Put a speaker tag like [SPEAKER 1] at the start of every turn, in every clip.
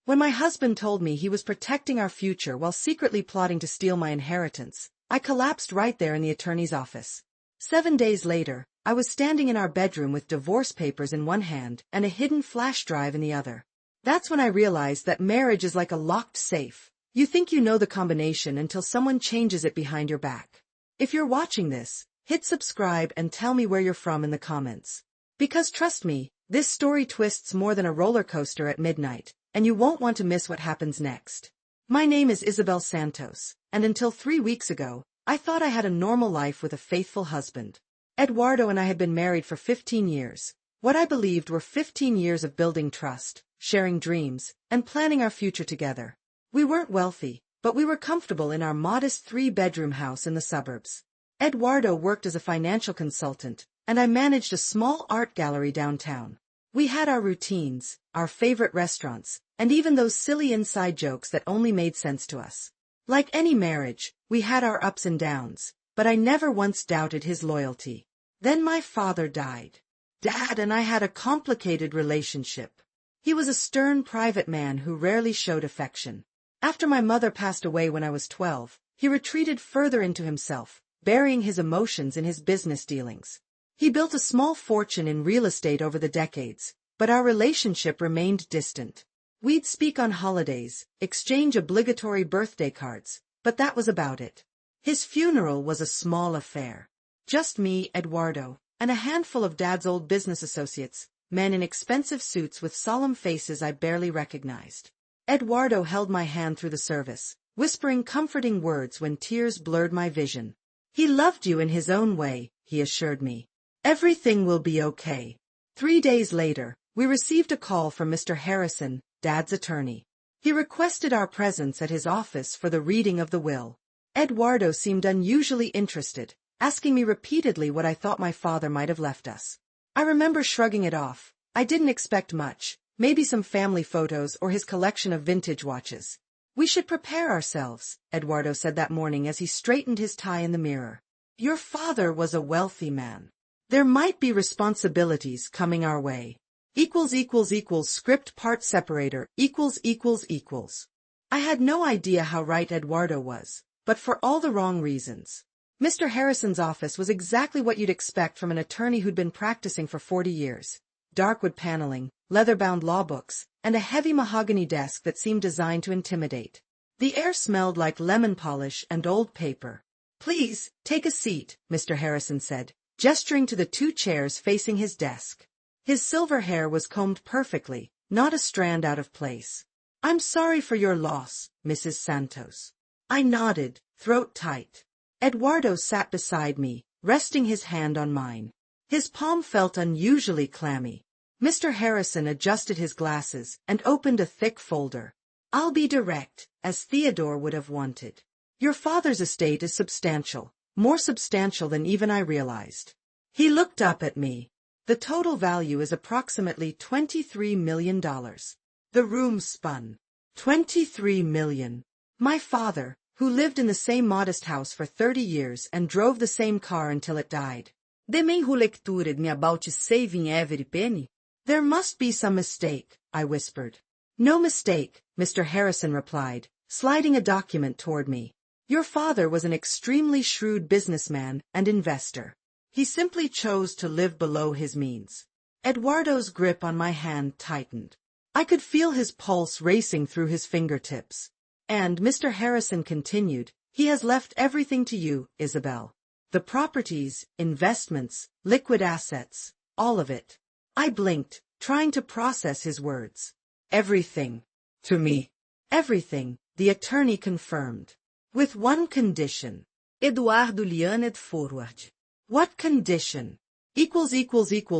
[SPEAKER 1] When my husband told me he was protecting our future while secretly plotting to steal my inheritance, I collapsed right there in the attorney's office. 7 days later, I was standing in our bedroom with divorce papers in one hand and a hidden flash drive in the other. That's when I realized that marriage is like a locked safe. You think you know the combination until someone changes it behind your back. If you're watching this, hit subscribe and tell me where you're from in the comments. Because trust me, this story twists more than a roller coaster at midnight, and you won't want to miss what happens next. My name is Isabel Santos, and until 3 weeks ago, I thought I had a normal life with a faithful husband. Eduardo and I had been married for 15 years, what I believed were 15 years of building trust, sharing dreams, and planning our future together. We weren't wealthy, but we were comfortable in our modest 3-bedroom house in the suburbs. Eduardo worked as a financial consultant, and I managed a small art gallery downtown. We had our routines, our favorite restaurants, and even those silly inside jokes that only made sense to us. Like any marriage, we had our ups and downs, but I never once doubted his loyalty. Then my father died. Dad and I had a complicated relationship. He was a stern private man who rarely showed affection. After my mother passed away when I was 12, he retreated further into himself, burying his emotions in his business dealings. He built a small fortune in real estate over the decades, but our relationship remained distant. We'd speak on holidays, exchange obligatory birthday cards, but that was about it. His funeral was a small affair. Just me, Eduardo, and a handful of Dad's old business associates, men in expensive suits with solemn faces I barely recognized. Eduardo held my hand through the service, whispering comforting words when tears blurred my vision. He loved you in his own way, he assured me. Everything will be okay. 3 days later, we received a call from Mr. Harrison, Dad's attorney. He requested our presence at his office for the reading of the will. Eduardo seemed unusually interested, asking me repeatedly what I thought my father might have left us. I remember shrugging it off. I didn't expect much, maybe some family photos or his collection of vintage watches. We should prepare ourselves, Eduardo said that morning as he straightened his tie in the mirror. Your father was a wealthy man. There might be responsibilities coming our way. Script part separator ===. I had no idea how right Eduardo was, but for all the wrong reasons. Mr. Harrison's office was exactly what you'd expect from an attorney who'd been practicing for 40 years. Dark wood paneling, leather-bound law books, and a heavy mahogany desk that seemed designed to intimidate. The air smelled like lemon polish and old paper. Please, take a seat, Mr. Harrison said, gesturing to the 2 chairs facing his desk. His silver hair was combed perfectly, not a strand out of place. I'm sorry for your loss, Mrs. Santos. I nodded, throat tight. Eduardo sat beside me, resting his hand on mine. His palm felt unusually clammy. Mr. Harrison adjusted his glasses and opened a thick folder. I'll be direct, as Theodore would have wanted. Your father's estate is substantial, more substantial than even I realized. He looked up at me. The total value is approximately $23 million. The room spun. 23 million. My father, who lived in the same modest house for 30 years and drove the same car until it died. De men lectured me about saving every penny? There must be some mistake, I whispered. No mistake, Mr. Harrison replied, sliding a document toward me. Your father was an extremely shrewd businessman and investor. He simply chose to live below his means. Eduardo's grip on my hand tightened. I could feel his pulse racing through his fingertips. And Mr. Harrison continued, he has left everything to you, Isabel. The properties, investments, liquid assets, all of it. I blinked, trying to process his words. Everything. To me. Everything, the attorney confirmed. With one condition. Eduardo leaned forward. What condition?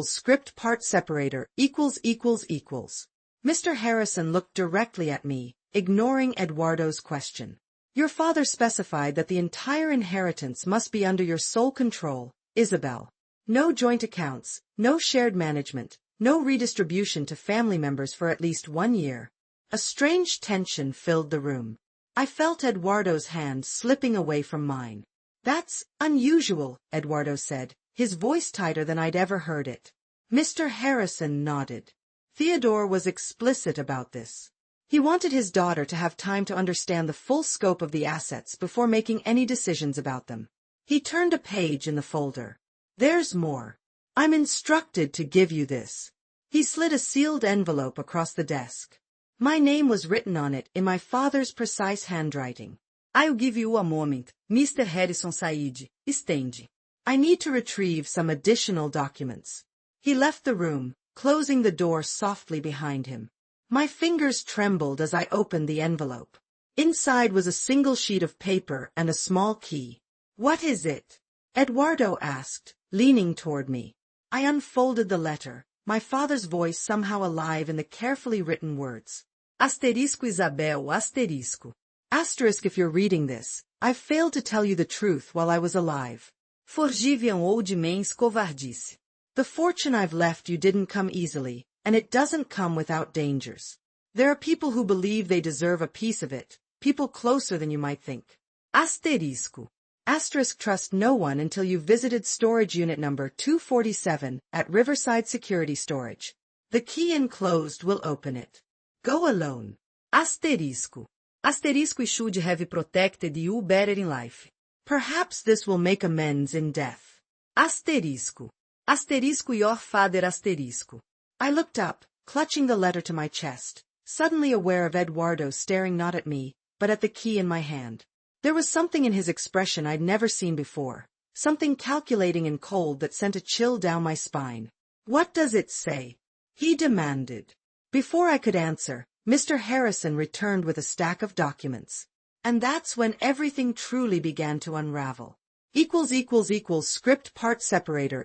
[SPEAKER 1] Script part separator ===. Mr. Harrison looked directly at me, ignoring Eduardo's question. Your father specified that the entire inheritance must be under your sole control, Isabel. No joint accounts, no shared management, no redistribution to family members for at least 1 year. A strange tension filled the room. I felt Eduardo's hand slipping away from mine. That's unusual, Eduardo said, his voice tighter than I'd ever heard it. Mr. Harrison nodded. Theodore was explicit about this. He wanted his daughter to have time to understand the full scope of the assets before making any decisions about them. He turned a page in the folder. There's more. I'm instructed to give you this. He slid a sealed envelope across the desk. My name was written on it in my father's precise handwriting. I'll give you a moment, Mr. Harrison Said, estende. I need to retrieve some additional documents. He left the room, closing the door softly behind him. My fingers trembled as I opened the envelope. Inside was a single sheet of paper and a small key. What is it? Eduardo asked, leaning toward me. I unfolded the letter, my father's voice somehow alive in the carefully written words. Asterisco Isabel, asterisco. Asterisk if you're reading this, I've failed to tell you the truth while I was alive. Forgiviam ou de mens covardice. The fortune I've left you didn't come easily, and it doesn't come without dangers. There are people who believe they deserve a piece of it, people closer than you might think. Asterisco. Asterisk trust no one until you've visited storage unit number 247 at Riverside Security Storage. The key enclosed will open it. Go alone. Asterisco. Asterisco should have protected you better in life. Perhaps this will make amends in death. Asterisco. Asterisco your father asterisco. I looked up, clutching the letter to my chest, suddenly aware of Eduardo staring not at me, but at the key in my hand. There was something in his expression I'd never seen before, something calculating and cold that sent a chill down my spine. What does it say? He demanded. Before I could answer, Mr. Harrison returned with a stack of documents. And that's when everything truly began to unravel. Script part separator,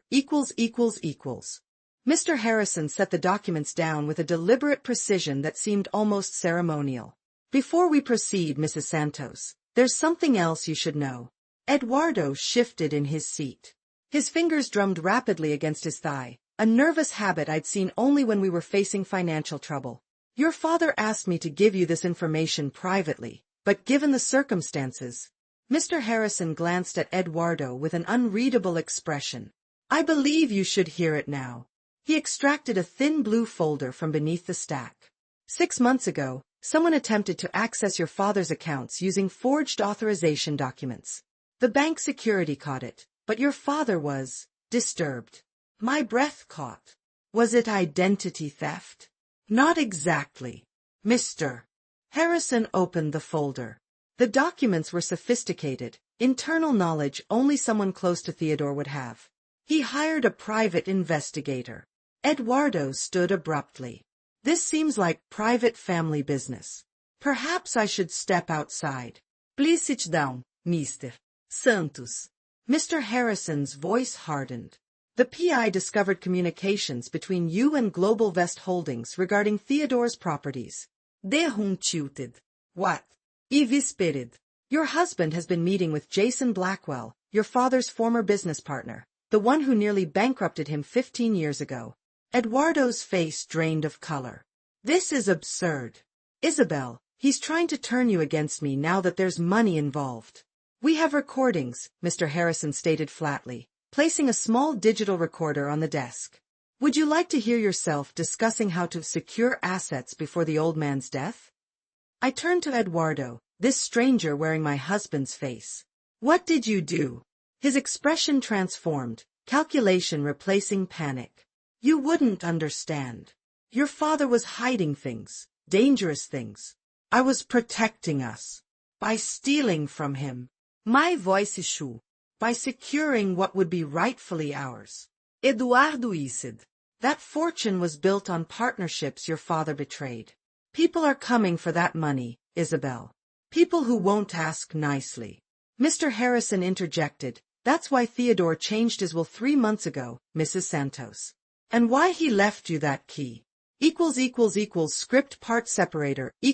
[SPEAKER 1] Mr. Harrison set the documents down with a deliberate precision that seemed almost ceremonial. Before we proceed, Mrs. Santos, there's something else you should know. Eduardo shifted in his seat. His fingers drummed rapidly against his thigh, a nervous habit I'd seen only when we were facing financial trouble. Your father asked me to give you this information privately, but given the circumstances... Mr. Harrison glanced at Eduardo with an unreadable expression. I believe you should hear it now. He extracted a thin blue folder from beneath the stack. 6 months ago, someone attempted to access your father's accounts using forged authorization documents. The bank security caught it, but your father was disturbed. My breath caught. Was it identity theft? Not exactly. Mr. Harrison opened the folder. The documents were sophisticated, internal knowledge only someone close to Theodore would have. He hired a private investigator. Eduardo stood abruptly. This seems like private family business. Perhaps I should step outside. Please sit down, Mr. Santos. Mr. Harrison's voice hardened. The PI discovered communications between you and Global Vest Holdings regarding Theodore's properties. Tilted. What? Spirit. Your husband has been meeting with Jason Blackwell, your father's former business partner, the one who nearly bankrupted him 15 years ago. Eduardo's face drained of color. This is absurd. Isabel, he's trying to turn you against me now that there's money involved. We have recordings, Mr. Harrison stated flatly, placing a small digital recorder on the desk. Would you like to hear yourself discussing how to secure assets before the old man's death? I turned to Eduardo, this stranger wearing my husband's face. What did you do? His expression transformed, calculation replacing panic. You wouldn't understand. Your father was hiding things, dangerous things. I was protecting us. By stealing from him. My voice shook. By securing what would be rightfully ours. Eduardo said. That fortune was built on partnerships your father betrayed. People are coming for that money, Isabel. People who won't ask nicely. Mr. Harrison interjected, that's why Theodore changed his will 3 months ago, Mrs. Santos. And why he left you that key. Script part separator, De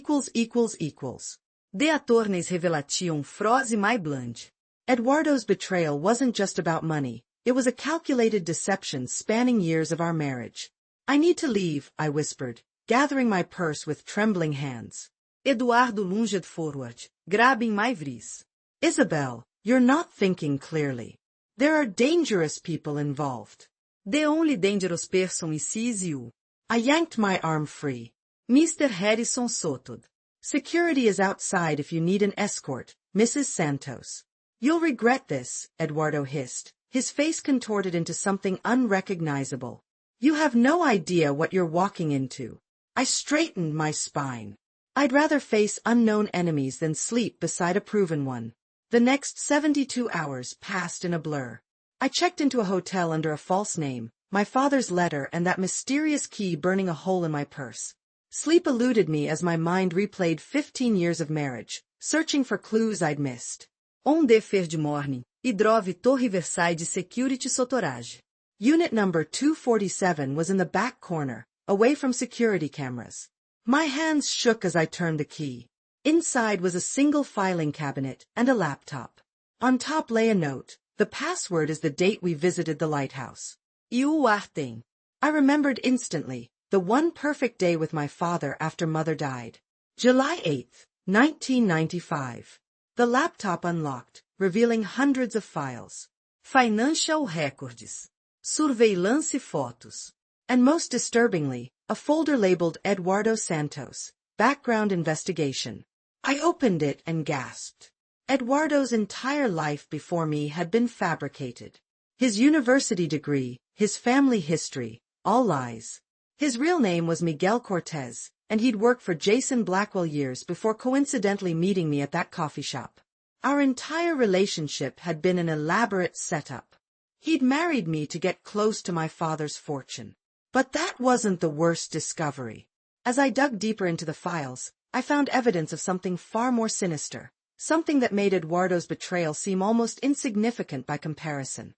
[SPEAKER 1] attorneys revelation frose my blunt. Eduardo's betrayal wasn't just about money, it was a calculated deception spanning years of our marriage. I need to leave, I whispered, gathering my purse with trembling hands. Eduardo lunged forward, grabbing my wrist. Isabel, you're not thinking clearly. There are dangerous people involved. The only dangerous person is you. I yanked my arm free. Mr. Harrison Sotod. Security is outside if you need an escort, Mrs. Santos. You'll regret this, Eduardo hissed, his face contorted into something unrecognizable. You have no idea what you're walking into. I straightened my spine. I'd rather face unknown enemies than sleep beside a proven one. The next 72 hours passed in a blur. I checked into a hotel under a false name, my father's letter and that mysterious key burning a hole in my purse. Sleep eluded me as my mind replayed 15 years of marriage, searching for clues I'd missed. Onde fer de morning, idrove torre Versailles security sotorage. Unit number 247 was in the back corner, away from security cameras. My hands shook as I turned the key. Inside was a single filing cabinet and a laptop. On top lay a note. The password is the date we visited the lighthouse. Iuartem. I remembered instantly, the one perfect day with my father after mother died. July 8, 1995. The laptop unlocked, revealing hundreds of files. Financial records. Surveillance photos. And most disturbingly, a folder labeled Eduardo Santos, background investigation. I opened it and gasped. Eduardo's entire life before me had been fabricated. His university degree, his family history, all lies. His real name was Miguel Cortez, and he'd worked for Jason Blackwell years before coincidentally meeting me at that coffee shop. Our entire relationship had been an elaborate setup. He'd married me to get close to my father's fortune. But that wasn't the worst discovery. As I dug deeper into the files, I found evidence of something far more sinister, something that made Eduardo's betrayal seem almost insignificant by comparison.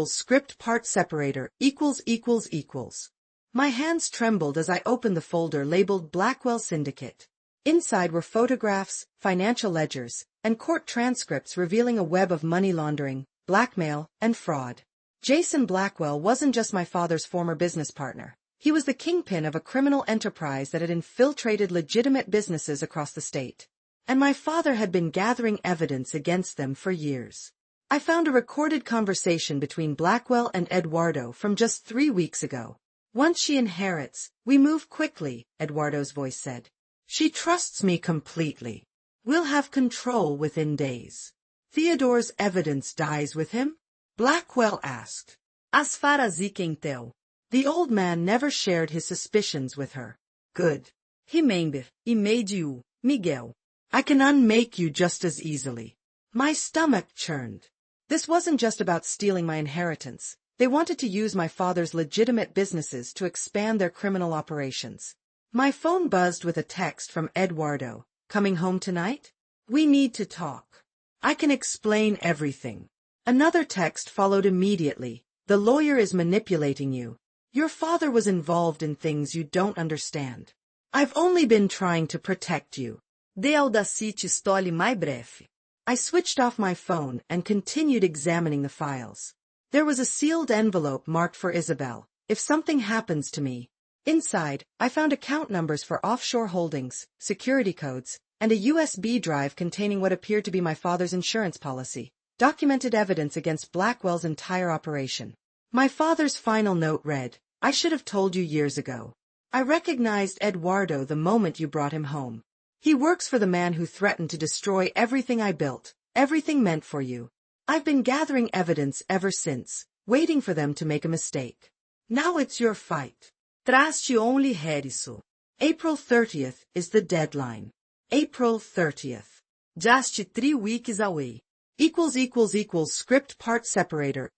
[SPEAKER 1] Script part separator, My hands trembled as I opened the folder labeled Blackwell Syndicate. Inside were photographs, financial ledgers, and court transcripts revealing a web of money laundering, blackmail, and fraud. Jason Blackwell wasn't just my father's former business partner. He was the kingpin of a criminal enterprise that had infiltrated legitimate businesses across the state. And my father had been gathering evidence against them for years. I found a recorded conversation between Blackwell and Eduardo from just 3 weeks ago. Once she inherits, we move quickly, Eduardo's voice said. She trusts me completely. We'll have control within days. Theodore's evidence dies with him? Blackwell asked. As far as he can tell. The old man never shared his suspicions with her. Good. Remember, he made you, Miguel. I can unmake you just as easily. My stomach churned. This wasn't just about stealing my inheritance. They wanted to use my father's legitimate businesses to expand their criminal operations. My phone buzzed with a text from Eduardo. Coming home tonight? We need to talk. I can explain everything. Another text followed immediately. The lawyer is manipulating you. Your father was involved in things you don't understand. I've only been trying to protect you. De audacity stole my breath. I switched off my phone and continued examining the files. There was a sealed envelope marked for Isabel. If something happens to me. Inside, I found account numbers for offshore holdings, security codes, and a USB drive containing what appeared to be my father's insurance policy. Documented evidence against Blackwell's entire operation. My father's final note read, I should have told you years ago. I recognized Eduardo the moment you brought him home. He works for the man who threatened to destroy everything I built, everything meant for you. I've been gathering evidence ever since, waiting for them to make a mistake. Now it's your fight. Traste only Harrison. April 30th is the deadline. April 30th. Just 3 weeks away. Script part separator,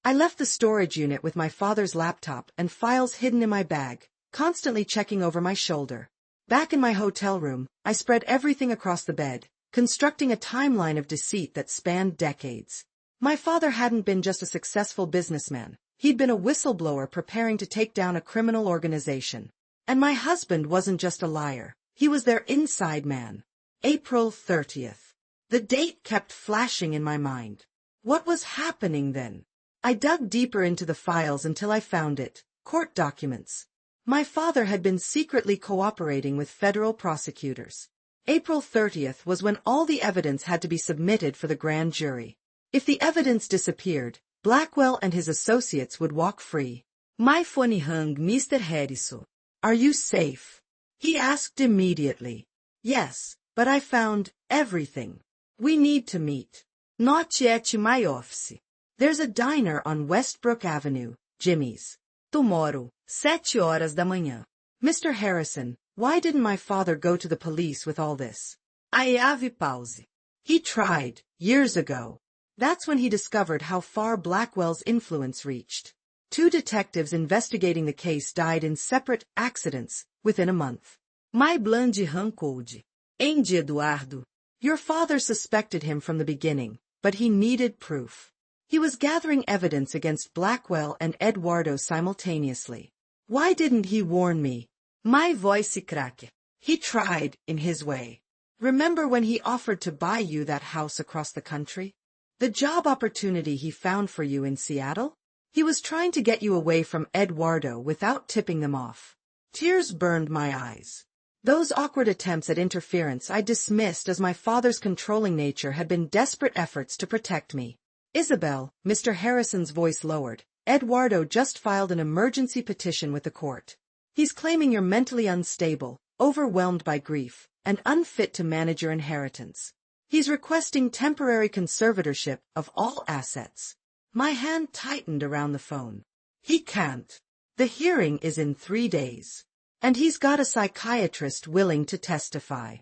[SPEAKER 1] I left the storage unit with my father's laptop and files hidden in my bag, constantly checking over my shoulder. Back in my hotel room, I spread everything across the bed, constructing a timeline of deceit that spanned decades. My father hadn't been just a successful businessman. He'd been a whistleblower preparing to take down a criminal organization. And my husband wasn't just a liar. He was their inside man. April 30th. The date kept flashing in my mind. What was happening then? I dug deeper into the files until I found it. Court documents. My father had been secretly cooperating with federal prosecutors. April 30th was when all the evidence had to be submitted for the grand jury. If the evidence disappeared, Blackwell and his associates would walk free. My phone rang, Mr. Harrison. Are you safe? He asked immediately. Yes, but I found everything. We need to meet. Not at my office. There's a diner on Westbrook Avenue, Jimmy's. Tomorrow, 7 horas da manhã. Mr. Harrison, why didn't my father go to the police with all this? I have pause. He tried, years ago. That's when he discovered how far Blackwell's influence reached. 2 detectives investigating the case died in separate accidents within a month. My blonde rancode. Andy Eduardo. Your father suspected him from the beginning, but he needed proof. He was gathering evidence against Blackwell and Eduardo simultaneously. Why didn't he warn me? My voice cracked. He tried, in his way. Remember when he offered to buy you that house across the country? The job opportunity he found for you in Seattle? He was trying to get you away from Eduardo without tipping them off. Tears burned my eyes. Those awkward attempts at interference I dismissed as my father's controlling nature had been desperate efforts to protect me. Isabel, Mr. Harrison's voice lowered, Eduardo just filed an emergency petition with the court. He's claiming you're mentally unstable, overwhelmed by grief, and unfit to manage your inheritance. He's requesting temporary conservatorship of all assets. My hand tightened around the phone. He can't. The hearing is in 3 days. And he's got a psychiatrist willing to testify.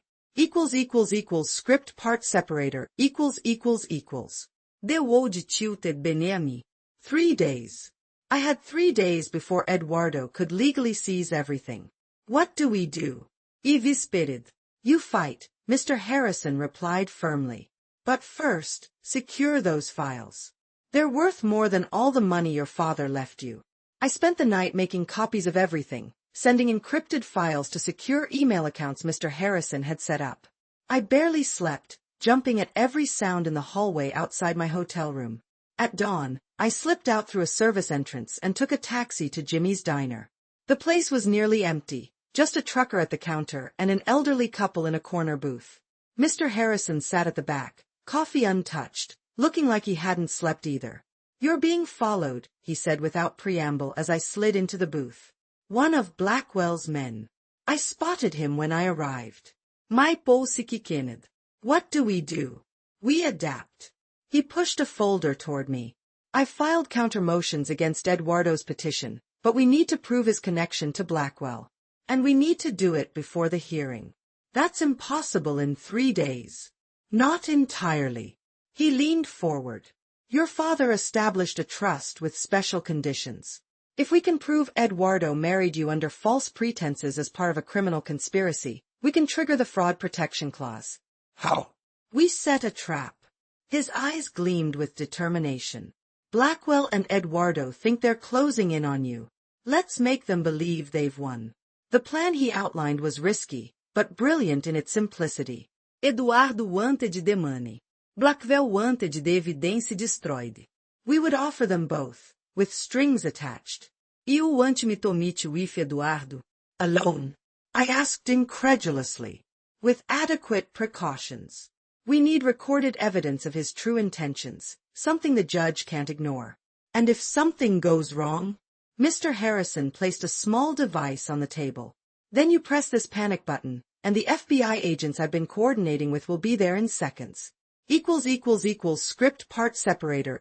[SPEAKER 1] Script part separator, The would tilted Benemi. 3 days. I had 3 days before Eduardo could legally seize everything. What do we do? Evispedid. You fight, Mr. Harrison replied firmly. But first, secure those files. They're worth more than all the money your father left you. I spent the night making copies of everything, sending encrypted files to secure email accounts Mr. Harrison had set up. I barely slept, jumping at every sound in the hallway outside my hotel room. At dawn, I slipped out through a service entrance and took a taxi to Jimmy's diner. The place was nearly empty, just a trucker at the counter and an elderly couple in a corner booth. Mr. Harrison sat at the back, coffee untouched, looking like he hadn't slept either. You're being followed, he said without preamble as I slid into the booth. One of Blackwell's men. I spotted him when I arrived. My polsiki Kenneth. What do we do? We adapt. He pushed a folder toward me. I filed counter motions against Eduardo's petition, but we need to prove his connection to Blackwell. And we need to do it before the hearing. That's impossible in 3 days. Not entirely. He leaned forward. Your father established a trust with special conditions. If we can prove Eduardo married you under false pretenses as part of a criminal conspiracy, we can trigger the fraud protection clause.
[SPEAKER 2] How?
[SPEAKER 1] We set a trap. His eyes gleamed with determination. Blackwell and Eduardo think they're closing in on you. Let's make them believe they've won. The plan he outlined was risky, but brilliant in its simplicity. Eduardo wanted the money. Blackwell wanted the evidence destroyed. We would offer them both, with strings attached. You want me to meet with Eduardo?
[SPEAKER 2] Alone?
[SPEAKER 1] I asked incredulously. With adequate precautions. We need recorded evidence of his true intentions, something the judge can't ignore. And if something goes wrong? Mr. Harrison placed a small device on the table. Then you press this panic button, and the FBI agents I've been coordinating with will be there in seconds. Script part separator,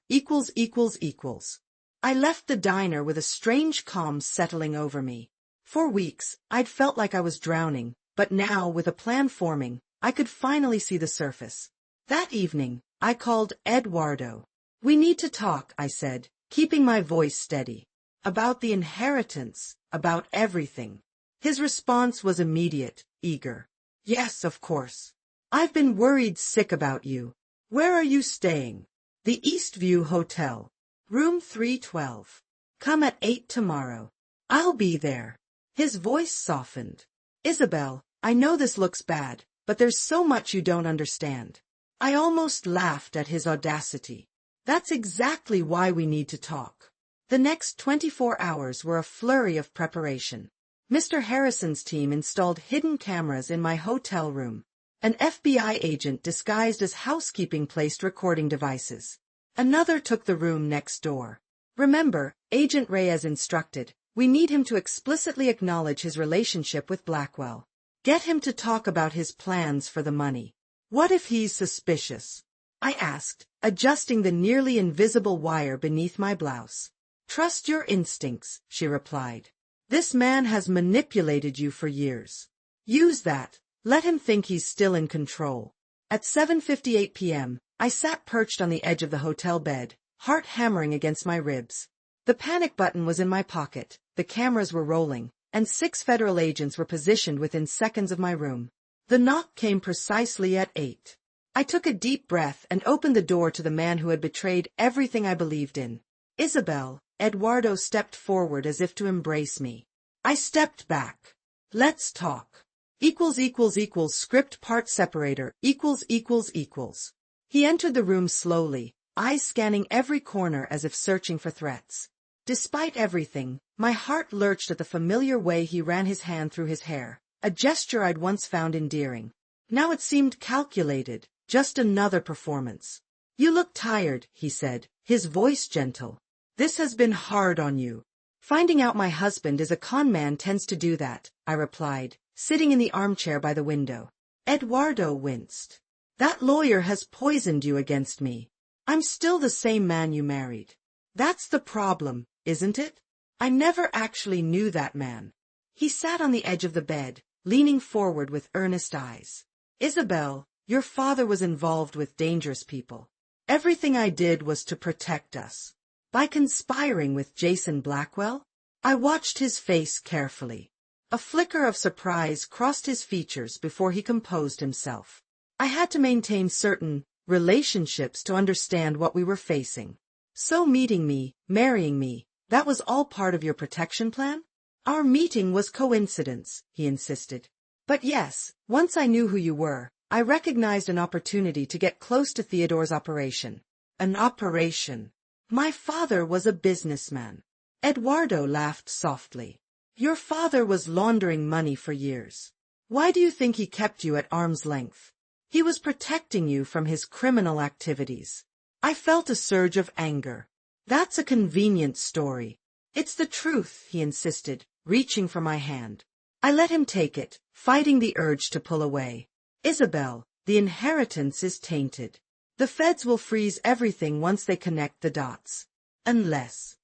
[SPEAKER 1] I left the diner with a strange calm settling over me. For weeks, I'd felt like I was drowning, but now, with a plan forming, I could finally see the surface. That evening, I called Eduardo. We need to talk, I said, keeping my voice steady. About the inheritance, about everything. His response was immediate, eager. Yes, of course. I've been worried sick about you. Where are you staying? The Eastview Hotel. Room 312. Come at 8 tomorrow. I'll be there. His voice softened. Isabel, I know this looks bad, but there's so much you don't understand. I almost laughed at his audacity. That's exactly why we need to talk. The next 24 hours were a flurry of preparation. Mr. Harrison's team installed hidden cameras in my hotel room. An FBI agent disguised as housekeeping placed recording devices. Another took the room next door. Remember, Agent Ray as instructed, we need him to explicitly acknowledge his relationship with Blackwell. Get him to talk about his plans for the money. What if he's suspicious? I asked, adjusting the nearly invisible wire beneath my blouse. Trust your instincts, she replied. This man has manipulated you for years. Use that. Let him think he's still in control. At 7:58 p.m., I sat perched on the edge of the hotel bed, heart hammering against my ribs. The panic button was in my pocket, the cameras were rolling, and 6 federal agents were positioned within seconds of my room. The knock came precisely at 8. I took a deep breath and opened the door to the man who had betrayed everything I believed in. Isabel, Eduardo stepped forward as if to embrace me. I stepped back. Let's talk. Script part separator, He entered the room slowly, eyes scanning every corner as if searching for threats. Despite everything, my heart lurched at the familiar way he ran his hand through his hair, a gesture I'd once found endearing. Now it seemed calculated, just another performance. You look tired, he said, his voice gentle. This has been hard on you. Finding out my husband is a con man tends to do that, I replied, sitting in the armchair by the window. Eduardo winced. That lawyer has poisoned you against me. I'm still the same man you married. That's the problem, isn't it? I never actually knew that man. He sat on the edge of the bed, leaning forward with earnest eyes. Isabel, your father was involved with dangerous people. Everything I did was to protect us. By conspiring with Jason Blackwell? I watched his face carefully. A flicker of surprise crossed his features before he composed himself. I had to maintain certain relationships to understand what we were facing. So meeting me, marrying me, that was all part of your protection plan? Our meeting was coincidence, he insisted. But yes, once I knew who you were, I recognized an opportunity to get close to Theodore's operation. An operation. My father was a businessman. Eduardo laughed softly. Your father was laundering money for years. Why do you think he kept you at arm's length? He was protecting you from his criminal activities. I felt a surge of anger. That's a convenient story. It's the truth, he insisted, reaching for my hand. I let him take it, fighting the urge to pull away. Isabel, the inheritance is tainted. The feds will freeze everything once they connect the dots. Unless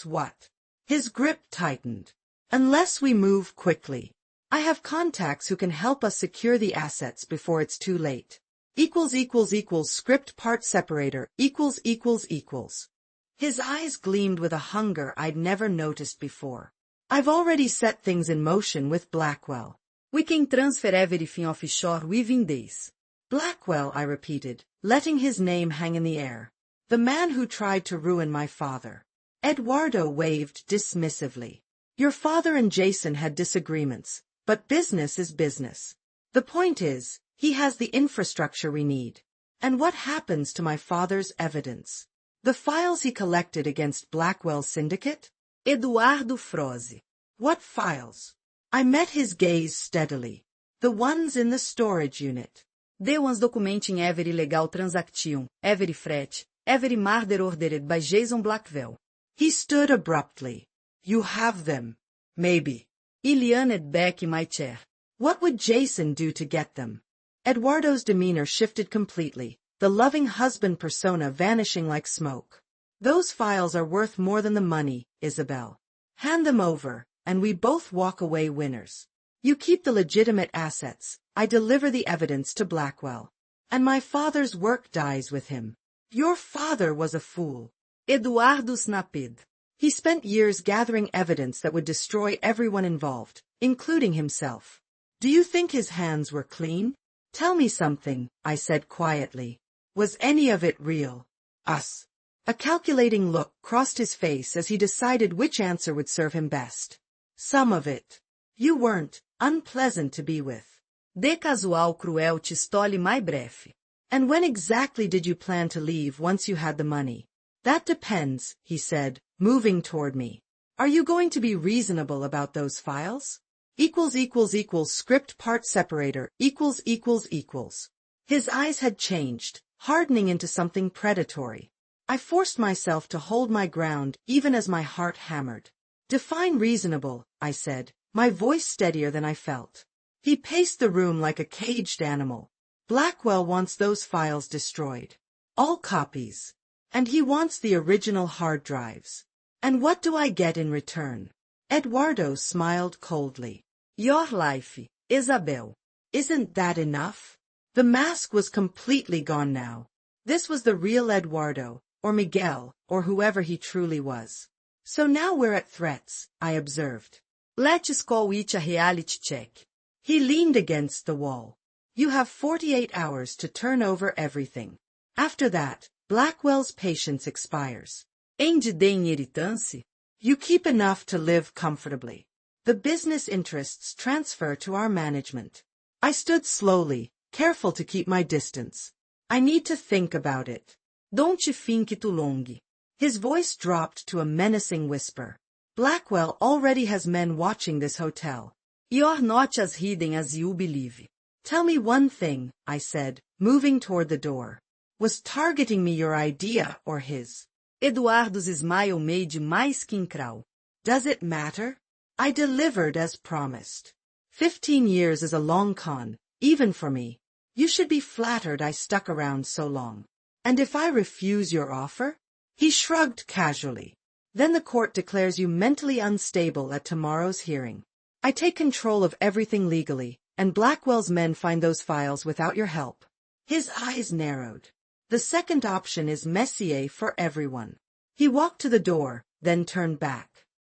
[SPEAKER 1] what? His grip tightened. Unless we move quickly. I have contacts who can help us secure the assets before it's too late. Script part separator, His eyes gleamed with a hunger I'd never noticed before. I've already set things in motion with Blackwell. We can transfer everything offshore within days. Blackwell, I repeated, letting his name hang in the air. The man who tried to ruin my father. Eduardo waved dismissively. Your father and Jason had disagreements, but business is business. The point is, he has the infrastructure we need. And what happens to my father's evidence? The files he collected against Blackwell's syndicate? Eduardo froze. What files? I met his gaze steadily. The ones in the storage unit. The ones documenting every legal transaction, every threat, every murder ordered by Jason Blackwell. He stood abruptly. You have them. Maybe. He leaned back in my chair. What would Jason do to get them? Eduardo's demeanor shifted completely, the loving husband persona vanishing like smoke. Those files are worth more than the money, Isabel. Hand them over, and we both walk away winners. You keep the legitimate assets, I deliver the evidence to Blackwell. And my father's work dies with him. Your father was a fool. Eduardo snapped. He spent years gathering evidence that would destroy everyone involved, including himself. Do you think his hands were clean? Tell me something, I said quietly. Was any of it real? Us. A calculating look crossed his face as he decided which answer would serve him best. Some of it. You weren't unpleasant to be with. De casual cruel te stole my breath. And when exactly did you plan to leave once you had the money? That depends, he said, moving toward me. Are you going to be reasonable about those files? Script part separator, His eyes had changed, hardening into something predatory. I forced myself to hold my ground even as my heart hammered. Define reasonable, I said, my voice steadier than I felt. He paced the room like a caged animal. Blackwell wants those files destroyed. All copies. And he wants the original hard drives. And what do I get in return? Eduardo smiled coldly. Your life, Isabel. Isn't that enough? The mask was completely gone now. This was the real Eduardo, or Miguel, or whoever he truly was. So now we're at threats, I observed. Let's call it a reality check. He leaned against the wall. You have 48 hours to turn over everything. After that, Blackwell's patience expires. Em de inheritance? You keep enough to live comfortably. The business interests transfer to our management. I stood slowly, careful to keep my distance. I need to think about it. Don't think too long. His voice dropped to a menacing whisper. Blackwell already has men watching this hotel. You're not as hidden as you believe. Tell me one thing, I said, moving toward the door. Was targeting me your idea or his? Eduardo's smile made my skin crawl. Does it matter? I delivered as promised. 15 years is a long con, even for me. You should be flattered I stuck around so long. And if I refuse your offer? He shrugged casually. Then the court declares you mentally unstable at tomorrow's hearing. I take control of everything legally, and Blackwell's men find those files without your help. His eyes narrowed. The second option is Messier for everyone. He walked to the door, then turned back.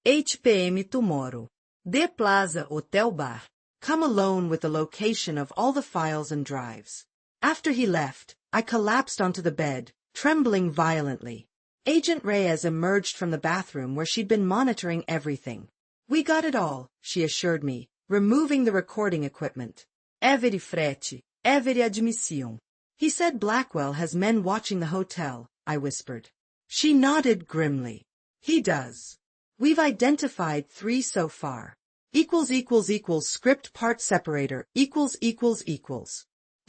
[SPEAKER 1] 8 p.m. tomorrow. De Plaza Hotel Bar. Come alone with the location of all the files and drives. After he left, I collapsed onto the bed, trembling violently. Agent Reyes emerged from the bathroom where she'd been monitoring everything. We got it all, she assured me, removing the recording equipment. Every frete, every admission. He said Blackwell has men watching the hotel, I whispered. She nodded grimly. He does. We've identified 3 so far. Script part separator,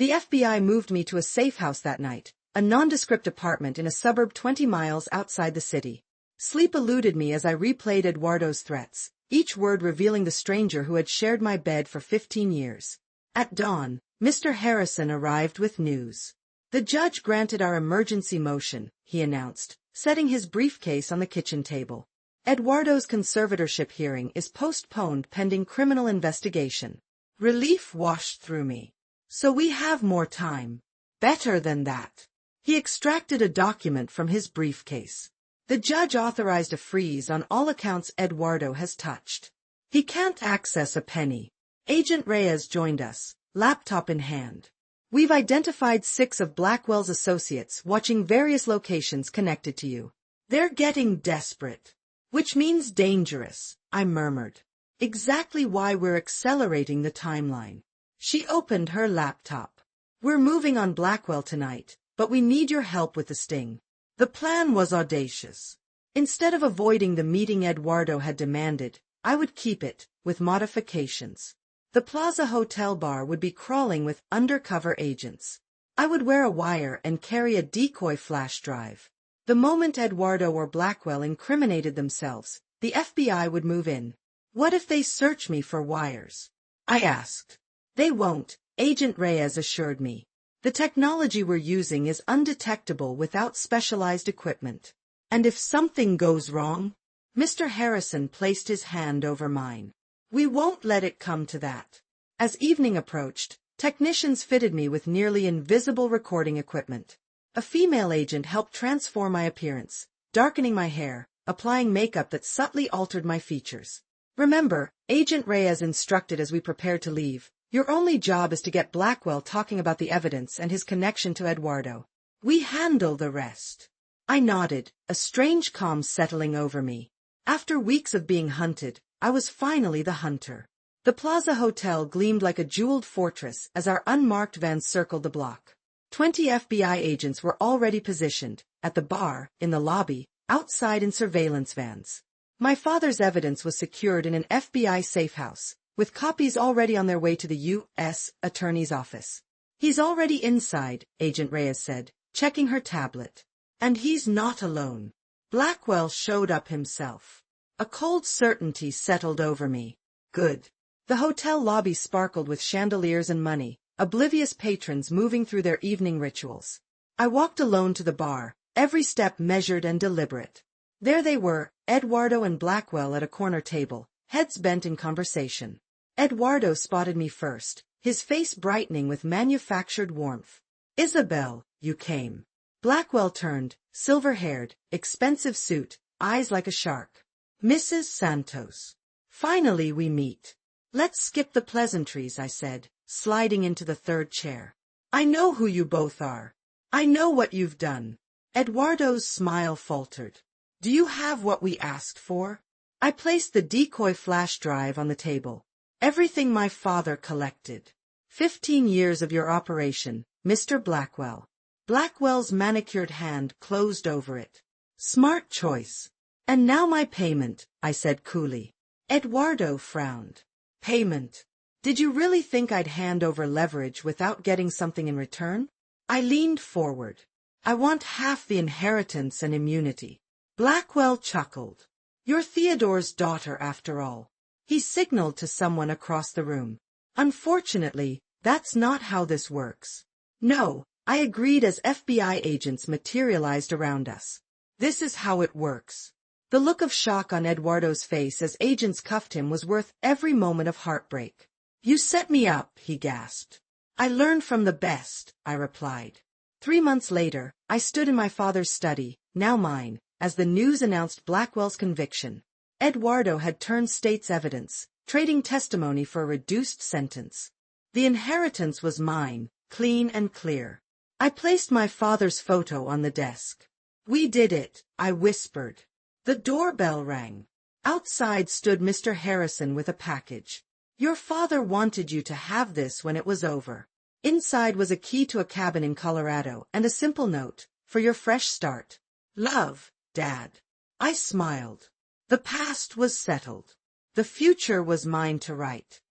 [SPEAKER 1] The FBI moved me to a safe house that night, a nondescript apartment in a suburb 20 miles outside the city. Sleep eluded me as I replayed Eduardo's threats, each word revealing the stranger who had shared my bed for 15 years. At dawn, Mr. Harrison arrived with news. The judge granted our emergency motion, he announced, setting his briefcase on the kitchen table. Eduardo's conservatorship hearing is postponed pending criminal investigation. Relief washed through me. So we have more time. Better than that. He extracted a document from his briefcase. The judge authorized a freeze on all accounts Eduardo has touched. He can't access a penny. Agent Reyes joined us, laptop in hand. We've identified 6 of Blackwell's associates watching various locations connected to you. They're getting desperate. Which means dangerous, I murmured. Exactly why we're accelerating the timeline. She opened her laptop. We're moving on Blackwell tonight, but we need your help with the sting. The plan was audacious. Instead of avoiding the meeting Eduardo had demanded, I would keep it, with modifications. The Plaza Hotel bar would be crawling with undercover agents. I would wear a wire and carry a decoy flash drive. The moment Eduardo or Blackwell incriminated themselves, the FBI would move in. What if they search me for wires? I asked. They won't, Agent Reyes assured me. The technology we're using is undetectable without specialized equipment. And if something goes wrong? Mr. Harrison placed his hand over mine. We won't let it come to that. As evening approached, technicians fitted me with nearly invisible recording equipment. A female agent helped transform my appearance, darkening my hair, applying makeup that subtly altered my features. Remember, Agent Reyes instructed as we prepared to leave, your only job is to get Blackwell talking about the evidence and his connection to Eduardo. We handle the rest. I nodded, a strange calm settling over me. After weeks of being hunted, I was finally the hunter. The Plaza Hotel gleamed like a jeweled fortress as our unmarked van circled the block. 20 FBI agents were already positioned, at the bar, in the lobby, outside in surveillance vans. My father's evidence was secured in an FBI safe house, with copies already on their way to the U.S. Attorney's office. He's already inside, Agent Reyes said, checking her tablet. And he's not alone. Blackwell showed up himself. A cold certainty settled over me. Good. The hotel lobby sparkled with chandeliers and money, oblivious patrons moving through their evening rituals. I walked alone to the bar, every step measured and deliberate. There they were, Eduardo and Blackwell at a corner table, heads bent in conversation. Eduardo spotted me first, his face brightening with manufactured warmth. "Isabel, you came." Blackwell turned, silver-haired, expensive suit, eyes like a shark. "Mrs. Santos. Finally we meet." "Let's skip the pleasantries," I said, sliding into the third chair. "I know who you both are. I know what you've done." Eduardo's smile faltered. "Do you have what we asked for?" I placed the decoy flash drive on the table. "Everything my father collected. 15 years of your operation, Mr. Blackwell." Blackwell's manicured hand closed over it. "Smart choice." "And now my payment," I said coolly. Eduardo frowned. "Payment? Did you really think I'd hand over leverage without getting something in return?" I leaned forward. "I want half the inheritance and immunity." Blackwell chuckled. "You're Theodore's daughter after all." He signaled to someone across the room. "Unfortunately, that's not how this works." "No," I agreed as FBI agents materialized around us. "This is how it works." The look of shock on Eduardo's face as agents cuffed him was worth every moment of heartbreak. "You set me up," he gasped. "I learned from the best," I replied. 3 months later, I stood in my father's study, now mine, as the news announced Blackwell's conviction. Eduardo had turned state's evidence, trading testimony for a reduced sentence. The inheritance was mine, clean and clear. I placed my father's photo on the desk. "We did it," I whispered. The doorbell rang. Outside stood Mr. Harrison with a package. "Your father wanted you to have this when it was over." Inside was a key to a cabin in Colorado and a simple note, "For your fresh start. Love, Dad." I smiled. The past was settled. The future was mine to write.